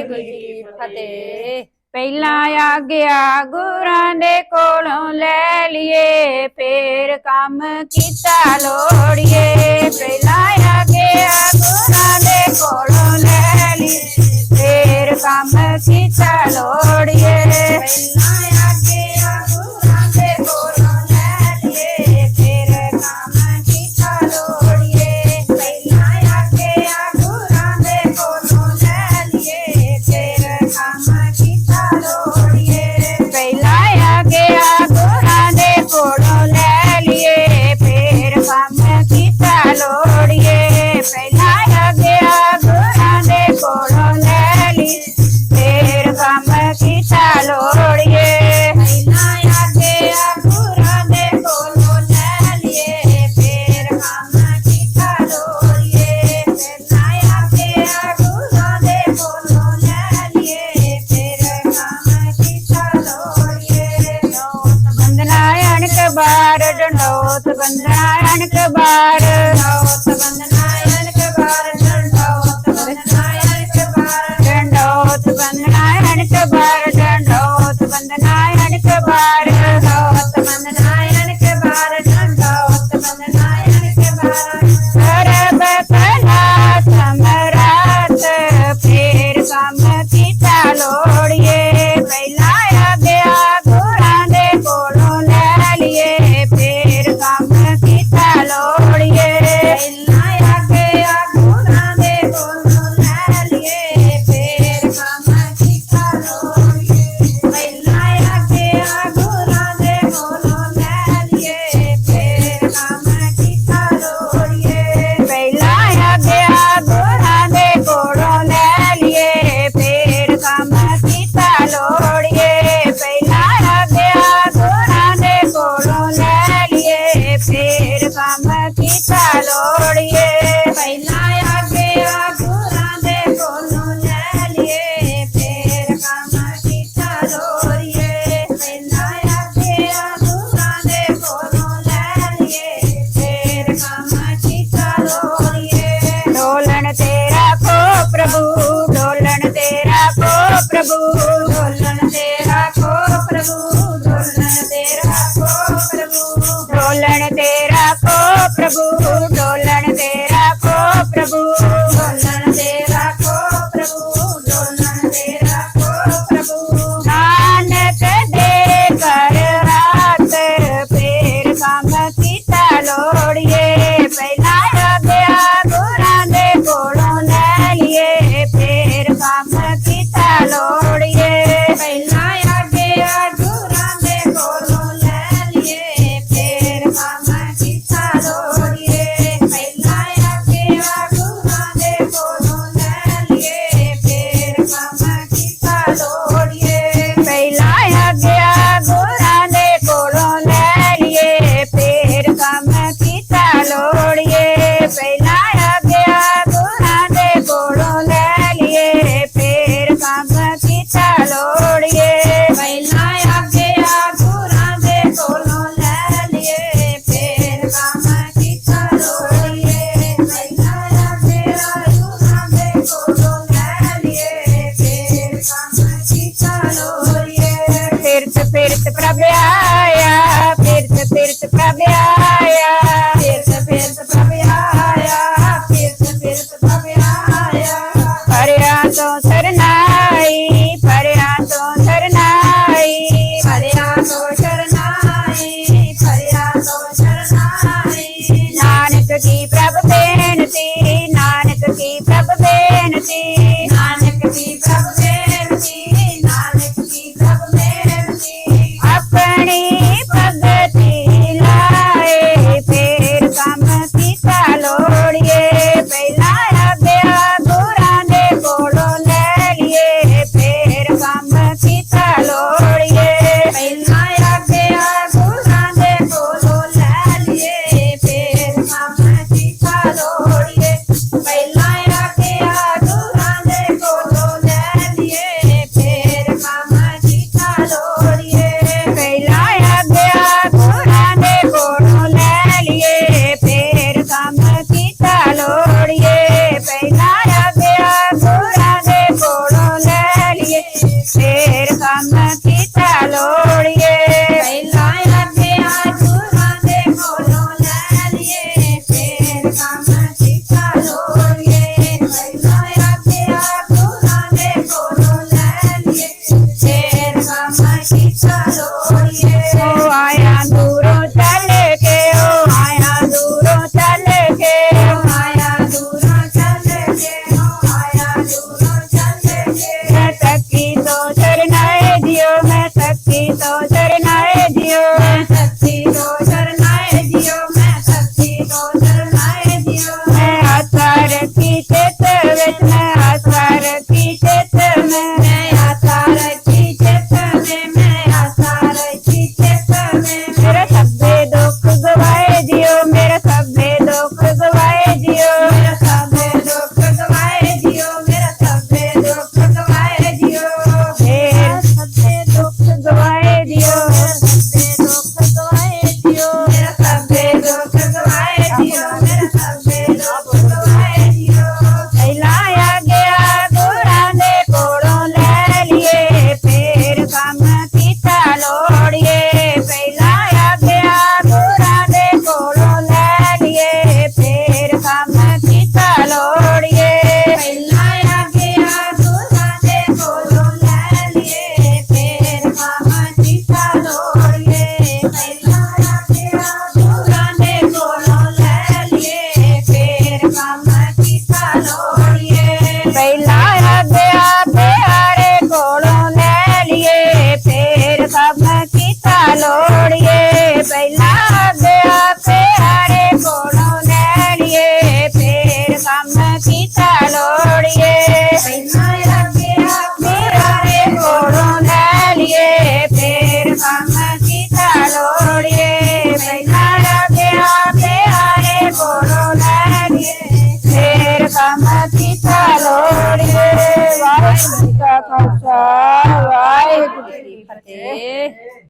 वाहिगुरु जी की फतेह। पहला आग्या गुरां दे कोलों ले लिए, फिर काम कीता लोड़िए। पहला आग्या गुरां दे कोलों ले लिए, फिर काम कीता लोड़िए। पहला आग्या गुरां दे कोलों ले लिए, फिर काम कीता लोड़िए। पहला आग्या गुरां दे कोलों ले लिए, फिर काम कीता लोड़िए। पहला आग्या गुरां दे कोलों ले लिए, फिर काम कीता लोड़िए। पहला आग्या गुरां दे कोलों ले लिए, फिर काम कीता लोड़िए। पहला आग्या गुरां दे कोलों ले लिए, फिर काम कीता लोड़िए। पहला आग्या गुरां दे कोलों ले लिए, फिर काम कीता लोड़िए। बंदनायन के बार डंडोत, बंदनायन के बार दंडोत बंदनायन के बार, दंडोत बंदनायन के बार, डंडोत बंदनायन के बार, डंडोत बंदनायन के बार। दंडोत बंदनायन के बार, दंडोत बंदनायन के बार। सरब कला समरात, फिर काम कीता लोड़िए। पहला आग्या गुरां दे कोलों ले लिए, फिर काम कीता लोड़िए। पहला आग्या गुरां दे कोलों ले लिए, फिर काम कीता लोड़िए। पहला आग्या गुरां दे कोलों ले लिए, फिर काम कीता लोड़िए। पहला आग्या गुरां दे कोलों ले लिए, फिर काम कीता लोड़िए। पहला आग्या गुरां दे कोलों ले लिए, फिर काम कीता लोड़िए। पहला आग्या गुरां दे कोलों ले लिए, फिर काम कीता लोड़िए। पहला आग्या गुरां दे कोलों ले लिए, फिर काम कीता लोड़िए। डोलन तेरा को प्रभु, डोलन तेरा को प्रभु, डोलन तेरा को प्रभु, डोलन तेरा को प्रभु, डोलन तेरा को प्रभु, डोलन तेरा को प्रभु। डोलन तेरा को प्रभु, डोलन तेरा को प्रभु। नानक दे कर रात, फिर काम कीता लोड़िए। पहला आग्या गुरां दे कोलों ले लिए, फिर काम कीता लोड़िए। पहला आग्या गुरां दे कोलों ले लिए, फिर काम कीता लोड़िए। पहला आग्या गुरां दे कोलों ले लिए, फिर काम कीता लोड़िए। पहला आग्या गुरां दे कोलों ले लिए, फिर काम कीता लोड़िए। पहला आग्या गुरां दे कोलों ले लिए, फिर काम कीता लोड़िए। पहला आग्या गुरां दे कोलों ले लिए, फिर काम कीता लोड़िए। पहला आग्या गुरां दे कोलों ले लिए, फिर काम कीता लोड़िए। फिरत फिरत प्रभ आया, फिरत फिरत प्रभ आया, फिरत फिरत प्रभ आया, फिरत फिरत प्रभ आया। परया तो सरनाई, परया तो सरनाई, फरिया तो शरणाई, फरिया तो शरणाई। नानक की प्रभ बेनती, नानक की प्रभ बेनती, नानक की प्रभु बेनती, नानक की प्रभु बेनती। अपनी भगति लाए, फिर काम कीता लोड़िए। पहला आग्या गुरां दे कोलों ले लिए, फिर काम कीता लोड़िए। पहला आग्या गुरां दे कोलों ले लिए, फिर काम कीता लोड़िए। पहला आग्या गुरां ਖਾਲਸਾ ਵਾਹਿਗੁਰੂ ਜੀ ਕੀ ਫਤਿਹ।